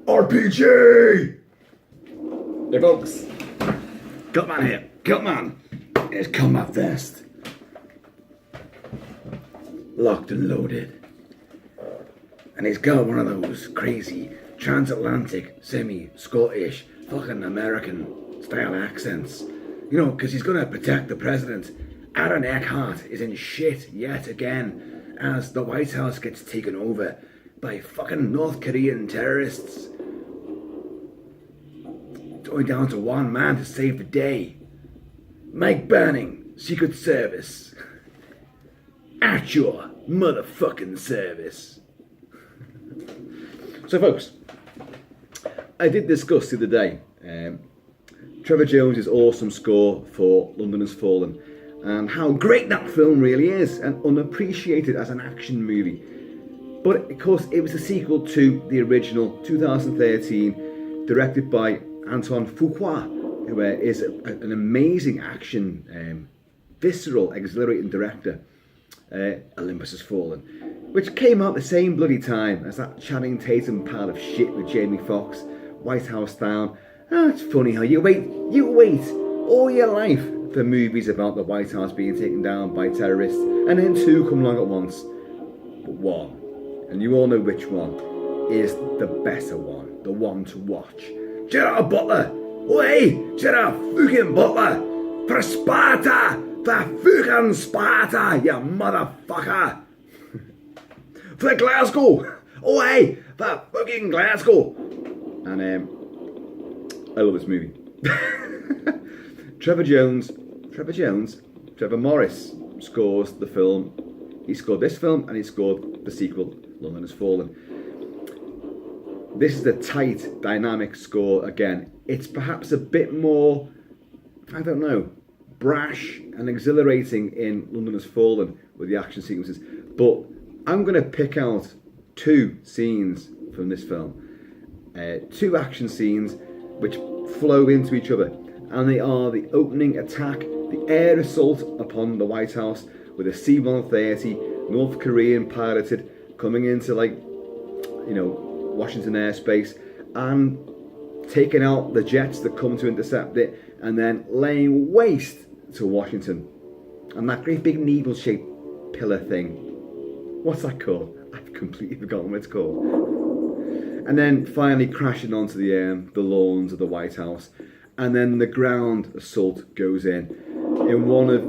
RPG! Hey folks, Kilt-Man here. Kilt-Man. Here's combat vest. Locked and loaded. And he's got one of those crazy transatlantic, semi-Scottish, fucking American style accents. You know, because he's going to protect the president. Aaron Eckhart is in shit yet again as the White House gets taken over by fucking North Korean terrorists. It's only down to one man to save the day. Mike Banning, Secret Service. At your motherfucking service. So folks, I did discuss the other day Trevor Jones's awesome score for London Has Fallen and how great that film really is and unappreciated as an action movie. But of course it was a sequel to the original 2013, directed by Antoine Fuqua, who is an amazing action, visceral, exhilarating director. Olympus Has Fallen, which came out the same bloody time as that Channing Tatum pile of shit with Jamie Foxx, White House Down. It's funny how you wait all your life for movies about the White House being taken down by terrorists, and then two come along at once. But one, and you all know which one, is the better one, the one to watch. Gerard Butler! Oi! Gerard fucking Butler! For Sparta! For fucking Sparta, you motherfucker! For Glasgow! Oi! For fucking Glasgow! And I love this movie. Trevor Morris scores the film. He scored this film and he scored the sequel, London Has Fallen. This is a tight, dynamic score again. It's perhaps a bit more, I don't know, brash and exhilarating in London Has Fallen with the action sequences, but I'm going to pick out two scenes from this film, two action scenes which flow into each other, and they are the opening attack, the air assault upon the White House with a C-130 North Korean piloted coming into Washington airspace and taking out the jets that come to intercept it, and then laying waste to Washington. And that great big needle-shaped pillar thing. What's that called? I've completely forgotten what it's called. And then finally crashing onto the lawns of the White House. And then the ground assault goes in one of,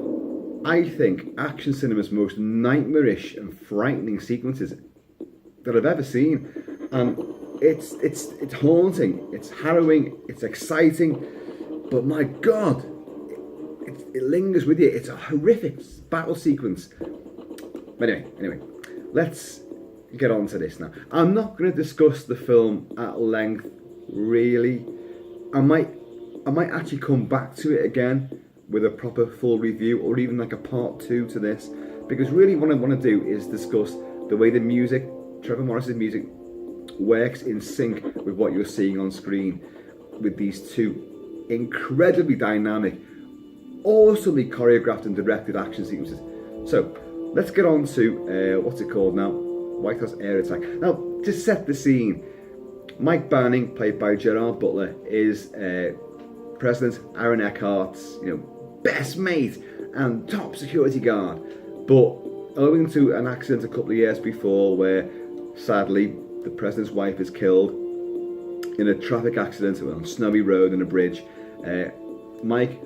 I think, action cinema's most nightmarish and frightening sequences that I've ever seen. And it's haunting, it's harrowing, it's exciting, but my God, it lingers with you. It's a horrific battle sequence. But anyway, let's get on to this now. I'm not going to discuss the film at length, really. I might actually come back to it again with a proper full review, or even like a part 2 to this, because really what I want to do is discuss the way the music, Trevor Morris's music, works in sync with what you're seeing on screen, with these two incredibly dynamic, awesomely choreographed and directed action sequences. So let's get on to what's it called now? White House air attack. Now, to set the scene, Mike Banning, played by Gerard Butler, is President Aaron Eckhart's best mate and top security guard. But owing to an accident a couple of years before, where sadly the president's wife is killed in a traffic accident on a snowy road and a bridge, Mike,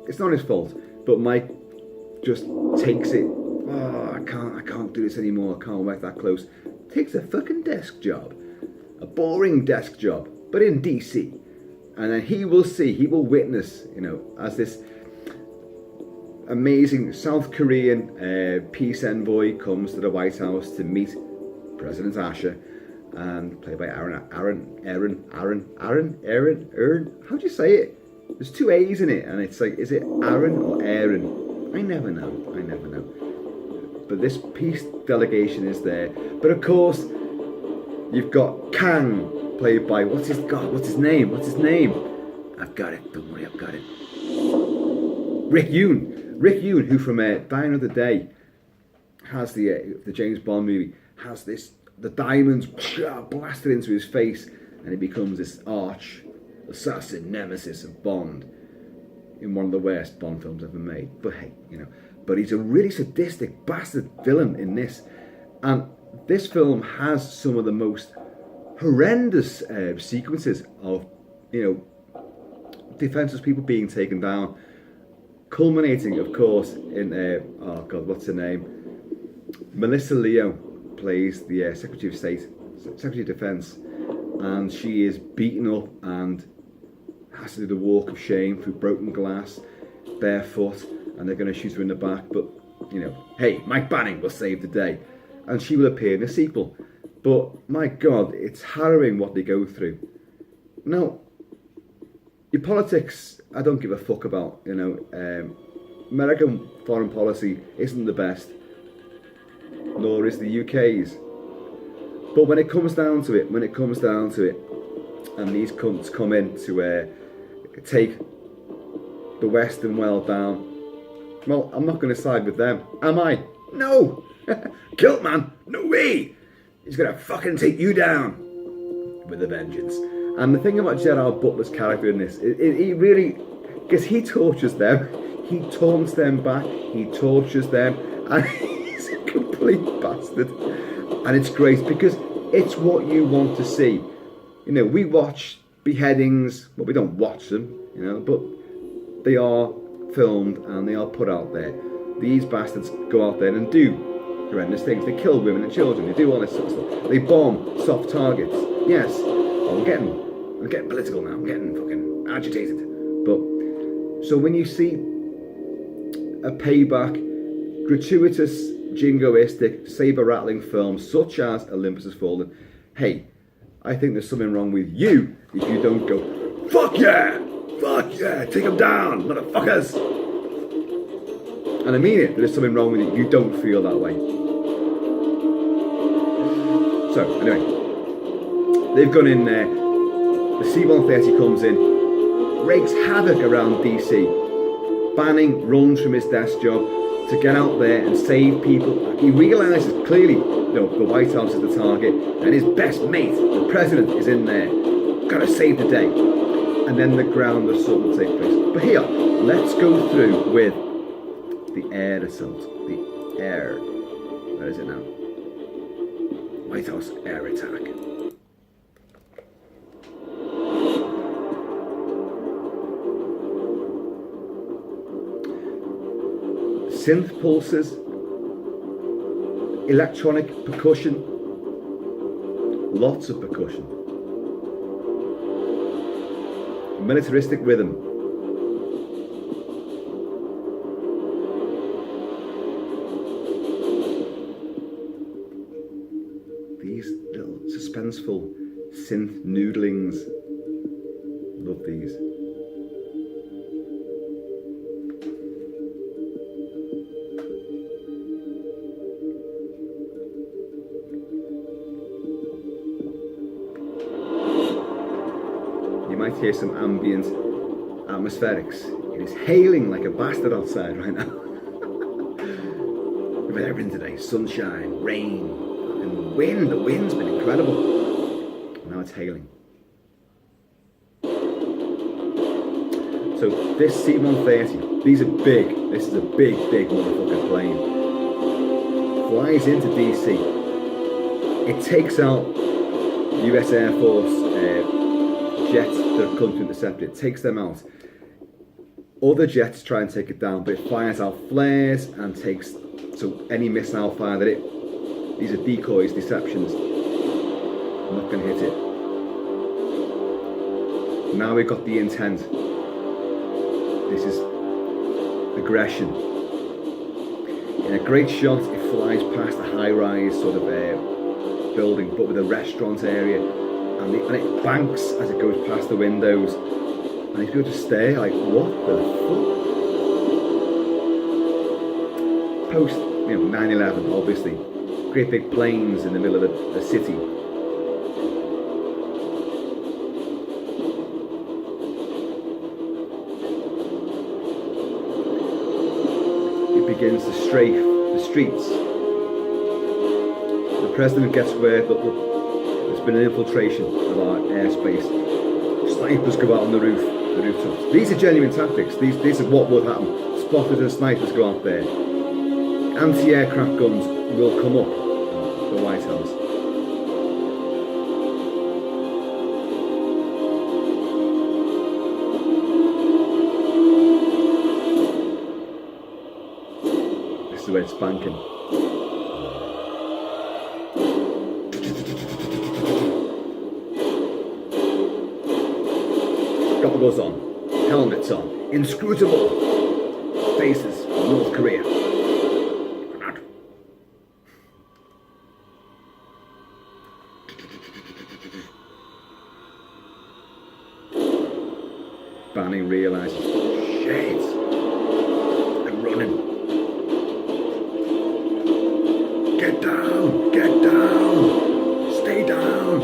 it's not his fault, but Mike just takes it. Oh, I can't do this anymore. I can't work that close. Takes a fucking desk job, a boring desk job, but in DC, and then he will witness, as this amazing South Korean peace envoy comes to the White House to meet President Asher, and played by Aaron. How do you say it? There's two A's in it, and it's like, is it Aaron or Aaron? I never know. But this peace delegation is there. But of course, you've got Kang, played by, what's his name? I've got it, don't worry, I've got it. Rick Yoon, who from Die Another Day has the James Bond movie, has the diamonds blasted into his face, and he becomes this arch assassin nemesis of Bond in one of the worst Bond films ever made. But hey, but he's a really sadistic bastard villain in this, and this film has some of the most horrendous sequences of defenseless people being taken down, culminating, of course, in oh god, what's her name? Melissa Leo plays the Secretary of State, Secretary of Defense, and she is beaten up and has to do the walk of shame through broken glass, barefoot, and they're going to shoot her in the back. But hey, Mike Banning will save the day, and she will appear in a sequel. But my god, it's harrowing what they go through. Now, your politics, I don't give a fuck about. American foreign policy isn't the best, nor is the UK's. But when it comes down to it, and these cunts come in to take the Western world down, well, I'm not going to side with them, am I? No! Kilt-Man, no way! He's going to fucking take you down with a vengeance. And the thing about Gerard Butler's character in this, he really, because he tortures them, he taunts them back, he tortures them, and he's a complete bastard. And it's great because it's what you want to see. We watch beheadings, well, we don't watch them, but they are filmed and they are put out there. These bastards go out there and do horrendous things. They kill women and children, they do all this sort of stuff. They bomb soft targets. Yes, I'm getting political now, I'm getting fucking agitated. But, so when you see a payback, gratuitous, jingoistic, saber-rattling film such as Olympus Has Fallen, hey, I think there's something wrong with you if you don't go, fuck yeah, take them down, motherfuckers. And I mean it, there's something wrong with you, you don't feel that way. So, anyway, they've gone in there, the C-130 comes in, wreaks havoc around DC. Banning runs from his desk job to get out there and save people. He realises clearly, the White House is the target, and his best mate, the president, is in there. Gotta save the day. And then the ground assault will take place. But here, let's go through with the air assault. The air. Where is it now? White House air attack. Synth pulses, electronic percussion, lots of percussion, militaristic rhythm. These little suspenseful synth noodlings, love these. You might hear some ambient atmospherics. It is hailing like a bastard outside right now. With everything today, sunshine, rain, and wind. The wind's been incredible. Now it's hailing. So this C-130, these are big. This is a big motherfucking plane. Flies into DC. It takes out US Air Force jets that have come to intercept it, takes them out. Other jets try and take it down, but it fires out flares and takes, so any missile fire that these are decoys, deceptions, I'm not going to hit it. Now we've got the intent. This is aggression. In a great shot, it flies past a high-rise sort of building, but with a restaurant area. And it banks as it goes past the windows, and these people just stare like, what the fuck? Post 9/11, obviously, great big planes in the middle of the city. It begins to strafe the streets. The president gets word, but There's been an infiltration of our airspace. Snipers go out on the rooftops. These are genuine tactics. These are what would happen. Spotters and snipers go out there. Anti-aircraft guns will come up the White House. This is where it's banking. Goggles on, helmets on, inscrutable faces of North Korea. Banning realizes, shit, I'm running. Get down, stay down.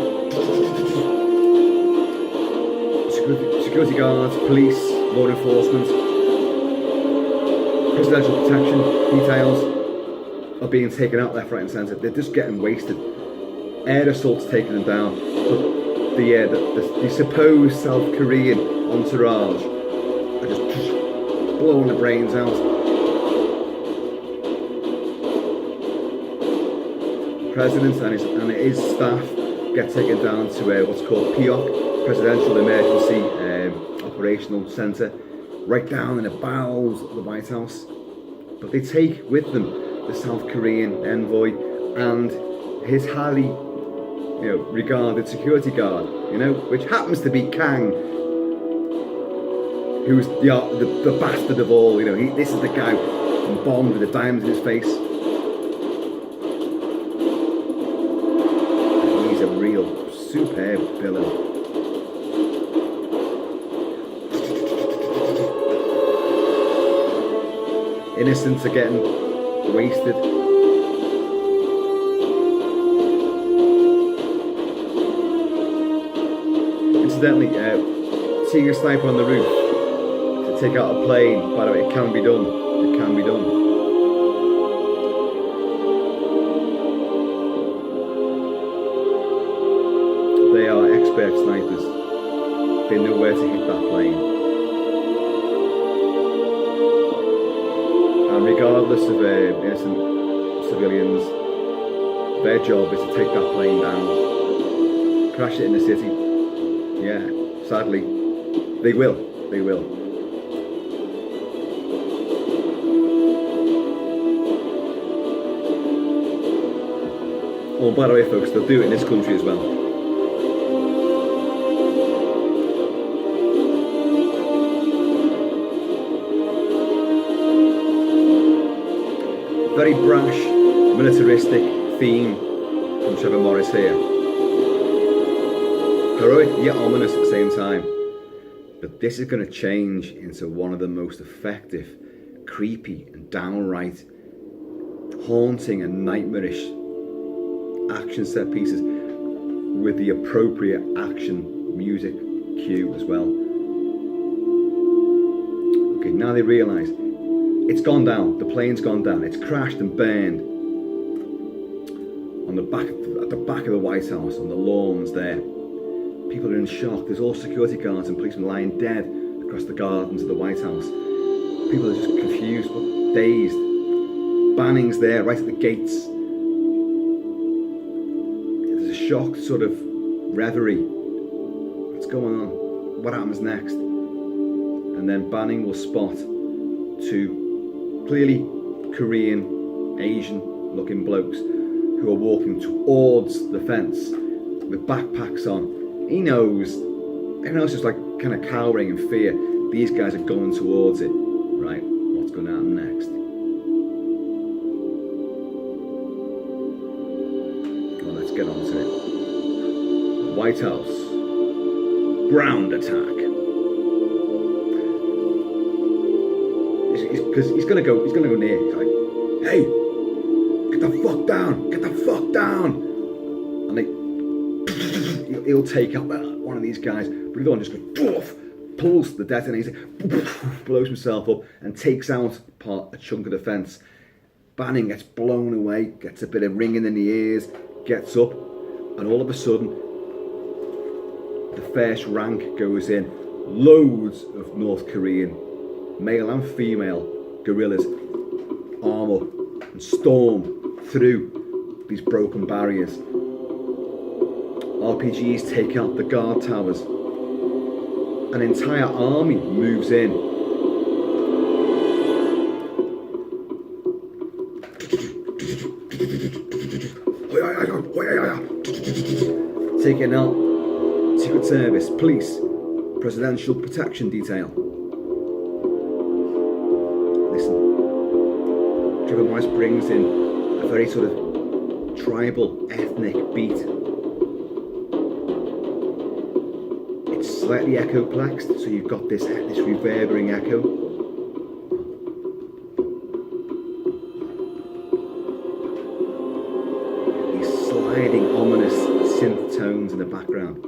Security guards, police, law enforcement, presidential protection details are being taken out left, right and centre. They're just getting wasted. Air assaults taking them down. But the supposed South Korean entourage are just blowing the brains out. The president and his staff get taken down to what's called PIOC, Presidential Emergency Operational Centre, right down in the bowels of the White House. But they take with them the South Korean envoy and his highly regarded security guard, which happens to be Kang, who's the bastard of all. This is the guy from Bond with the diamonds in his face. He's a real superb villain. Innocents are getting wasted. Incidentally, seeing a sniper on the roof to take out a plane, by the way, it can be done. It can be done. They are expert snipers. They know where to hit that plane. And regardless of innocent civilians, their job is to take that plane down, crash it in the city. Yeah, sadly, they will. Oh, by the way, folks, they'll do it in this country as well. Very brash, militaristic theme from Trevor Morris here. Heroic yet ominous at the same time. But this is going to change into one of the most effective, creepy and downright haunting and nightmarish action set pieces with the appropriate action music cue as well. Okay, now they realise it's gone down, the plane's gone down, it's crashed and burned on at the back of the White House, on the lawns there. People are in shock. There's all security guards and policemen lying dead across the gardens of the White House. People are just confused, but dazed. Banning's there, right at the gates. There's a shocked sort of reverie. What's going on? What happens next? And then Banning will spot two clearly Korean, Asian-looking blokes who are walking towards the fence with backpacks on. He knows, everyone else is like kind of cowering in fear. These guys are going towards it. Right, what's going to happen next? Well, let's get on to it. White House. Ground attack. Because he's going to go near. He's like, hey, get the fuck down. And he'll take out one of these guys, but the other one just goes, pulls the detonator, blows himself up, and takes out a chunk of the fence. Banning gets blown away, gets a bit of ringing in the ears, gets up, And all of a sudden, the first rank goes in. Loads of North Korean, male and female, guerrillas arm up and storm through these broken barriers. RPGs take out the guard towers. An entire army moves in. Taking out Secret Service, police, presidential protection detail. Listen, Trevor Morris brings in a very sort of tribal, ethnic beat. It's slightly echo-plexed, so you've got this reverberating echo. These sliding, ominous synth tones in the background.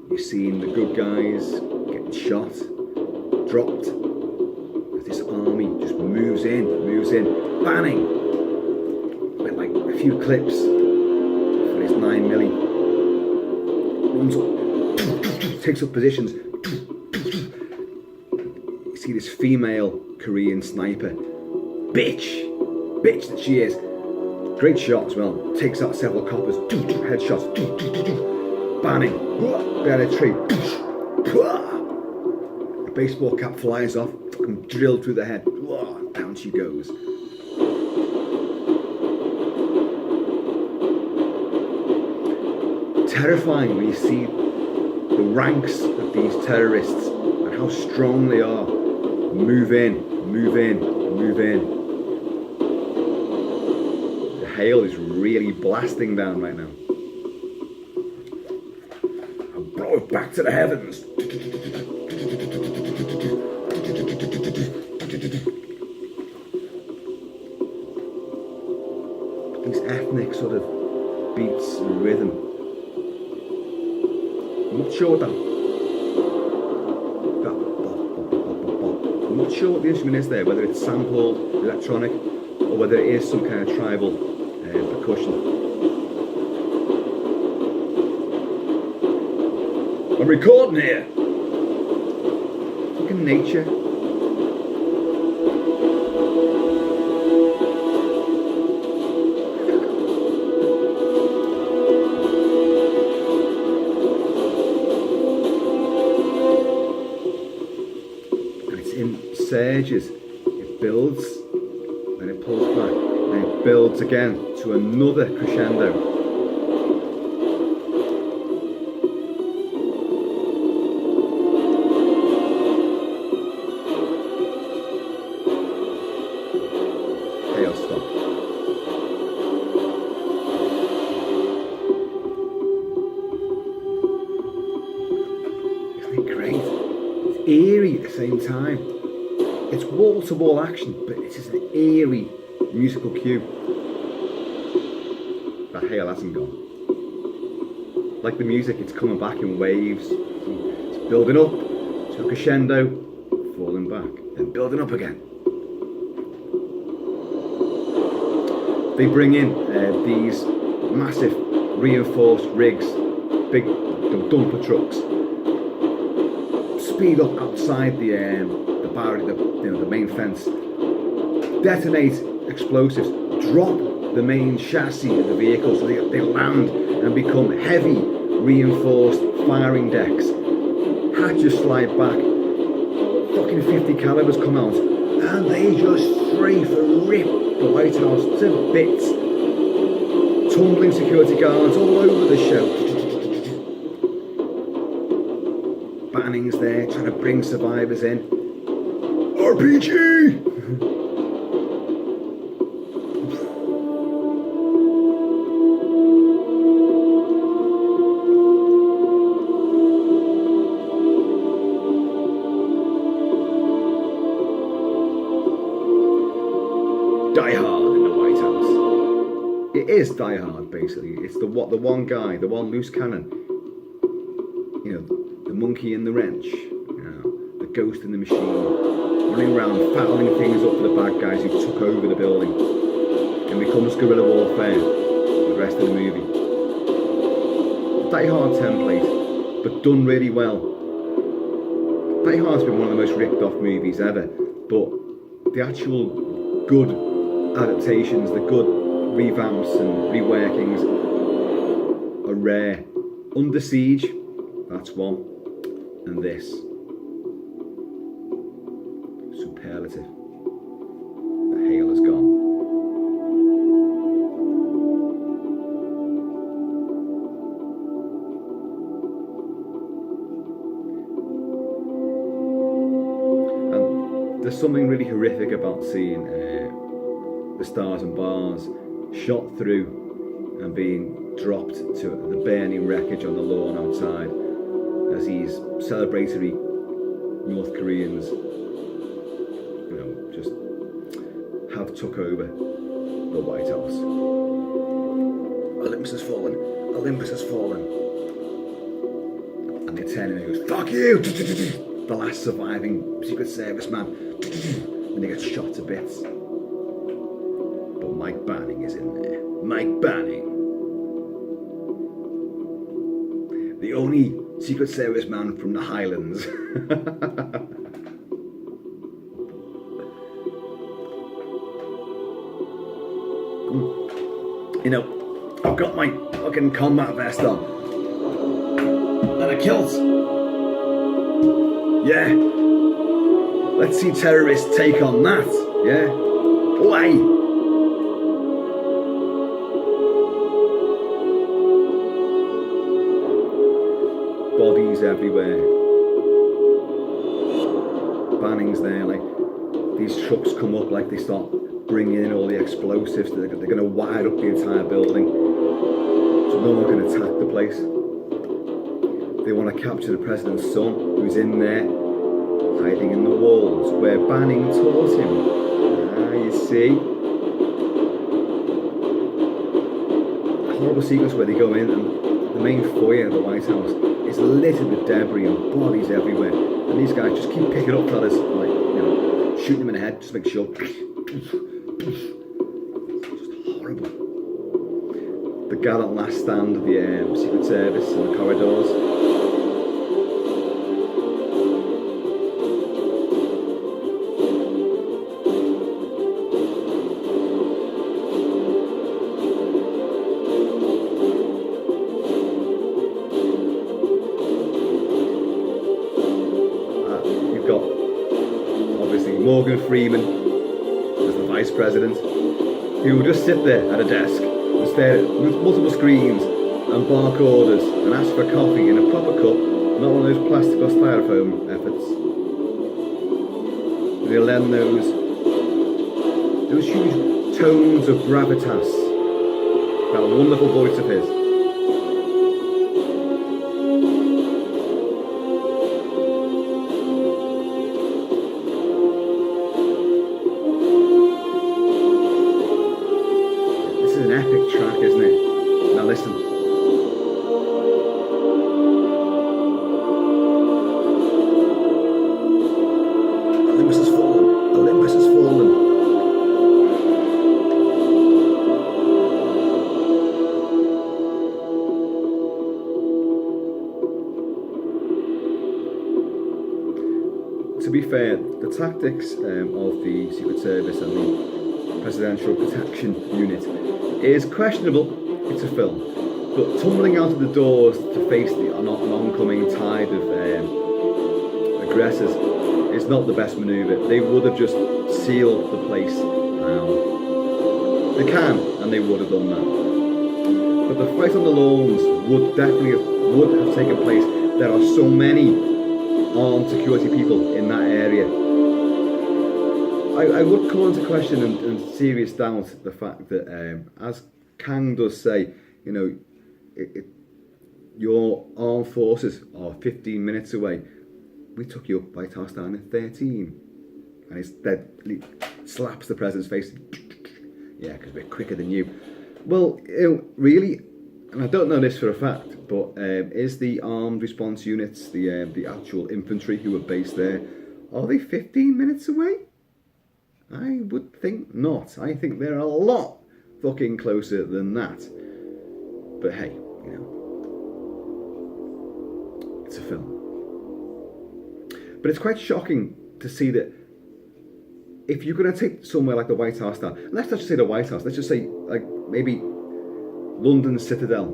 You're seeing the good guys getting shot, dropped. This army just moves in, banning. With like a few clips for this 9mm. Runs up, takes up positions. You see this female Korean sniper. Bitch that she is. Great shot as well. Takes out several coppers. Headshots. Banning. Behind a tree. A baseball cap flies off. And drilled through the head. Down she goes. Terrifying when you see the ranks of these terrorists and how strong they are. Move in. The hail is really blasting down right now. I'll blow it back to the heavens. These ethnic sort of beats and rhythm. I'm not sure I'm not sure what the instrument is there, whether it's sampled, electronic, or whether it is some kind of tribal percussion. I'm recording here. Fucking nature. Surges, it builds, then it pulls back, then it builds again to another crescendo. Hail stop. Isn't it great? It's eerie at the same time. It's wall-to-wall action, but it's just an eerie musical cue. That hail hasn't gone. Like the music, it's coming back in waves. It's building up to a crescendo, falling back, then building up again. They bring in these massive reinforced rigs, big dumper trucks. Speed up outside the barrier, the main fence, detonate explosives, drop the main chassis of the vehicle so they land and become heavy reinforced firing decks. Hatches slide back, fucking 50 calibers come out, and they just strafe and rip the White House to bits. Tumbling security guards all over the show. Banning's there trying to bring survivors in. RPG! Die Hard in the White House. It is Die Hard, basically. It's the one guy, the one loose cannon. You know, the monkey in the wrench. You know, the ghost in the machine. Running around, fouling things up for the bad guys who took over the building. and becomes guerrilla warfare for the rest of the movie. Die Hard template, but done really well. Die Hard's been one of the most ripped off movies ever, but the actual good adaptations, the good revamps and reworkings are rare. Under Siege, that's one, and this. Superlative. The hail is gone. And there's something really horrific about seeing the stars and bars shot through and being dropped to the burning wreckage on the lawn outside as these celebratory North Koreans, you know, just have took over the White House. Olympus has fallen. Olympus has fallen. And they turn and he goes, fuck you! The last surviving Secret Service man. And he gets shot to bits. But Mike Banning is in there. Mike Banning. The only Secret Service man from the Highlands. You know, I've got my fucking combat vest on. And a kilt. Yeah. Let's see terrorists take on that. Yeah. Why? Bodies everywhere. Banning's there, like these trucks come up, like they start bringing in all the explosives. They're going to wire up the entire building, so no one can attack the place. They want to capture the president's son, who's in there, hiding in the walls where Banning taught him. Ah, you see. A horrible sequence where they go in and the main foyer of the White House is littered with debris and bodies everywhere, and these guys just keep picking up fellas, like, you know, shooting them in the head, just make sure. It's just horrible. The gallant last stand of the Secret Service in the corridors. Morgan Freeman as the Vice President, who will just sit there at a desk and stare at multiple screens and bark orders and ask for coffee in a proper cup, not one of those plastic or styrofoam efforts. And he'll lend those huge tones of gravitas, that wonderful voice of his. Track, isn't it? Now listen. Olympus has fallen. Olympus has fallen. To be fair, the tactics of the Secret Service and the Presidential Protection Unit is questionable. It's a film, but tumbling out of the doors to face an oncoming tide of aggressors is not the best manoeuvre. They would have just sealed the place down. They can, and they would have done that. But the fight on the lawns would have taken place. There are so many armed security people in that area. I would call into question and serious doubt the fact that, as Kang does say, you know, your armed forces are 15 minutes away. We took your White House down in 13. And it's dead, slaps the president's face. Yeah, because we're quicker than you. Well, you know, really, and I don't know this for a fact, but is the armed response units, the actual infantry who are based there, are they 15 minutes away? I would think not. I think they're a lot fucking closer than that. But hey, it's a film. But it's quite shocking to see that if you're going to take somewhere like the White House down, let's not just say the White House, let's just say like maybe London Citadel,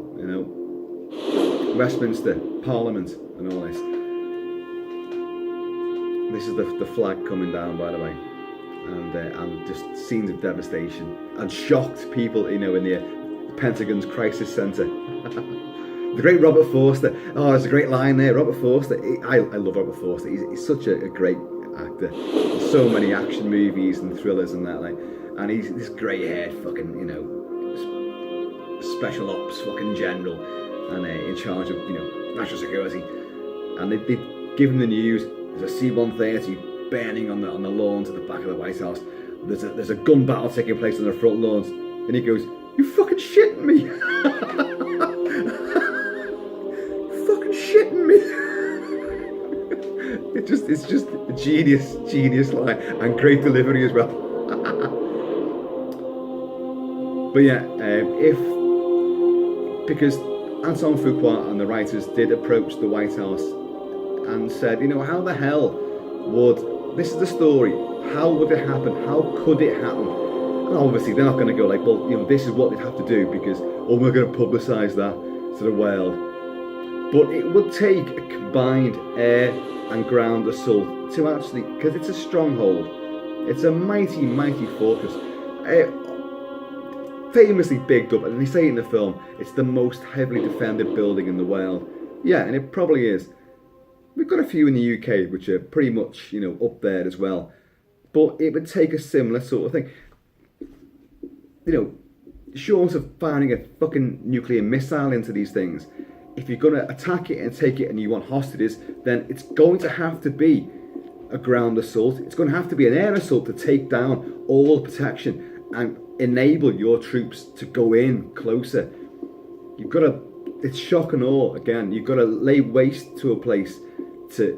Westminster, Parliament and all this. This is the flag coming down, by the way, and just scenes of devastation and shocked people, in the Pentagon's crisis centre. The great Robert Forster. Oh, there's a great line there. Robert Forster. I love Robert Forster. He's such a great actor. There's so many action movies and thrillers and that, and he's this grey-haired fucking, special ops fucking general, and in charge of national security. And they give him the news. There's a C-130 burning on the lawns at the back of the White House. There's a gun battle taking place on the front lawns, and he goes, "You fucking shitting me." Shitting me. It's just a genius line and great delivery as well. But yeah, because Antoine Fuqua and the writers did approach the White House and said, how the hell this is the story, how would it happen, how could it happen? And obviously they're not going to go like, well, this is what they'd have to do because we're going to publicise that to the world. But it would take a combined air and ground assault to actually, because it's a stronghold, it's a mighty, mighty fortress, famously bigged up, and they say it in the film, it's the most heavily defended building in the world. Yeah, and it probably is. We've got a few in the UK which are pretty much, up there as well. But it would take a similar sort of thing. Short of firing a fucking nuclear missile into these things, if you're going to attack it and take it and you want hostages, then it's going to have to be a ground assault. It's going to have to be an air assault to take down all the protection and enable your troops to go in closer. You've got to, it's shock and awe again. You've got to lay waste to a place to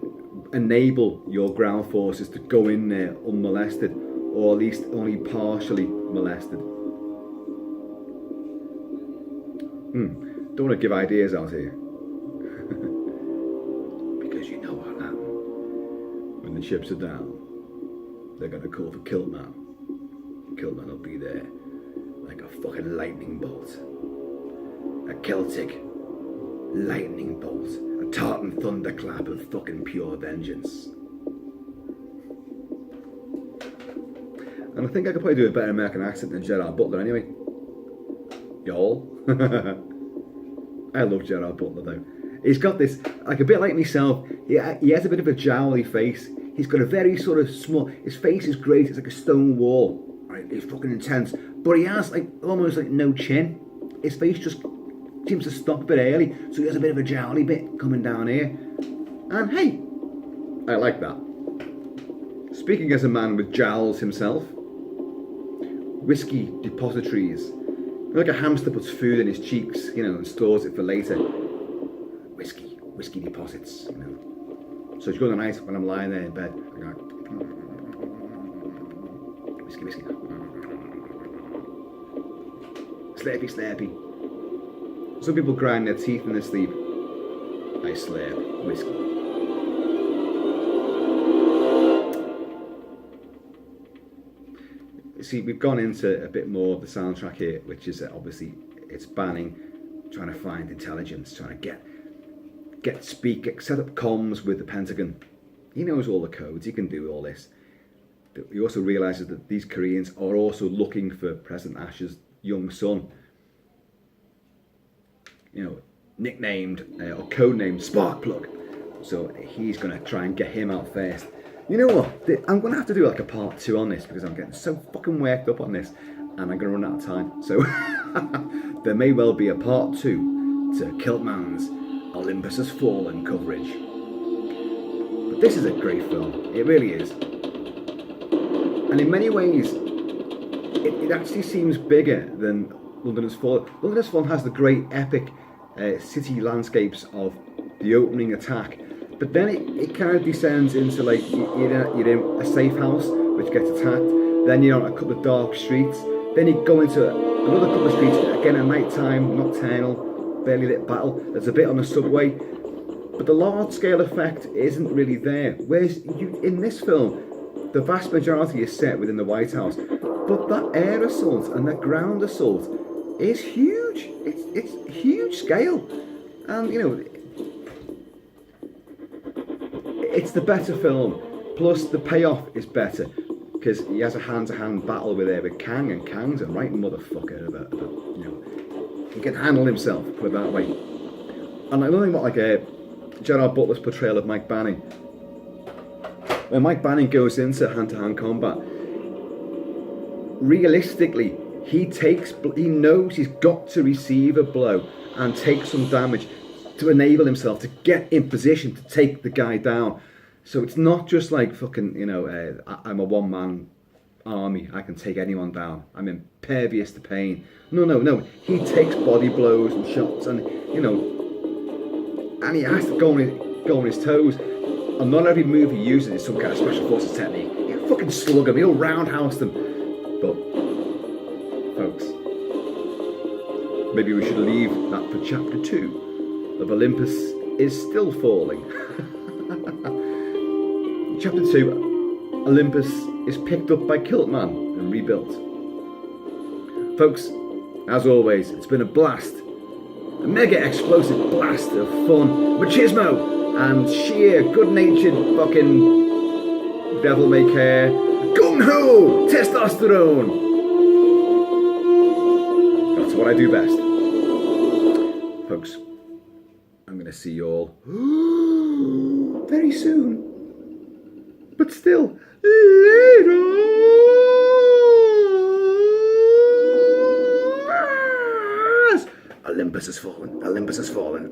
enable your ground forces to go in there unmolested, or at least only partially molested. Don't want to give ideas out here. Because you know what happened. When the chips are down, they're going to call for Kilt-Man. Kilt-Man will be there like a fucking lightning bolt. A Celtic lightning bolt. A tartan thunderclap of fucking pure vengeance. And I think I could probably do a better American accent than Gerard Butler anyway. Y'all. I love Gerard Butler though. He's got this, like a bit like myself, he has a bit of a jowly face. He's got a very sort of small, his face is great, it's like a stone wall. Right? It's fucking intense. But he has like almost like no chin. His face just seems to stop a bit early. So he has a bit of a jowly bit coming down here. And hey, I like that. Speaking as a man with jowls himself, whiskey depositories. Like a hamster puts food in his cheeks, and stores it for later. Whiskey deposits, So it's good night when I'm lying there in bed. I go, whiskey. Slurpy. Some people grind their teeth in their sleep. I slurp whiskey. See, we've gone into a bit more of the soundtrack here, which is obviously it's banning, trying to find intelligence, trying to set up comms with the Pentagon. He knows all the codes, he can do all this. He also realises that these Koreans are also looking for President Ash's young son, nicknamed or codenamed Sparkplug. So he's going to try and get him out first. You know what? I'm going to have to do like a part 2 on this because I'm getting so fucking worked up on this and I'm going to run out of time. So there may well be a part 2 to Kilt-Man's Olympus Has Fallen coverage. But this is a great film. It really is. And in many ways, it actually seems bigger than London Has Fallen. London Has Fallen has the great epic city landscapes of the opening attack. But then it kind of descends into like you're in a safe house which gets attacked. Then you're on a couple of dark streets. Then you go into Another couple of streets, again at night time, nocturnal, barely lit battle. There's a bit on the subway, but the large scale effect isn't really there. Whereas in this film, the vast majority is set within the White House, but that air assault and that ground assault is huge. It's huge scale, and you know, it's the better film. Plus the payoff is better because he has a hand-to-hand battle with Kang, and Kang's a right motherfucker. You know, he can handle himself, put it that way. And I don't think about Gerard Butler's portrayal of Mike Banning. When Mike Banning goes into hand-to-hand combat, realistically, he knows he's got to receive a blow and take some damage to enable himself to get in position to take the guy down. So it's not just like fucking, you know, I'm a one-man army, I can take anyone down, I'm impervious to pain. No. He takes body blows and shots, and you know, and he has to go on his toes. And not every move he uses is some kind of special forces technique. He'll fucking slug him, he'll roundhouse them. But, folks, maybe we should leave that for chapter 2 of Olympus Is Still Falling. Chapter 2, Olympus is picked up by Kilt-Man and rebuilt. Folks, as always, it's been a blast. A mega explosive blast of fun, machismo, and sheer good-natured fucking devil-may-care gung-ho testosterone. That's what I do best. Folks, I'm going to see you all very soon. But still, later. Olympus has fallen. Olympus has fallen.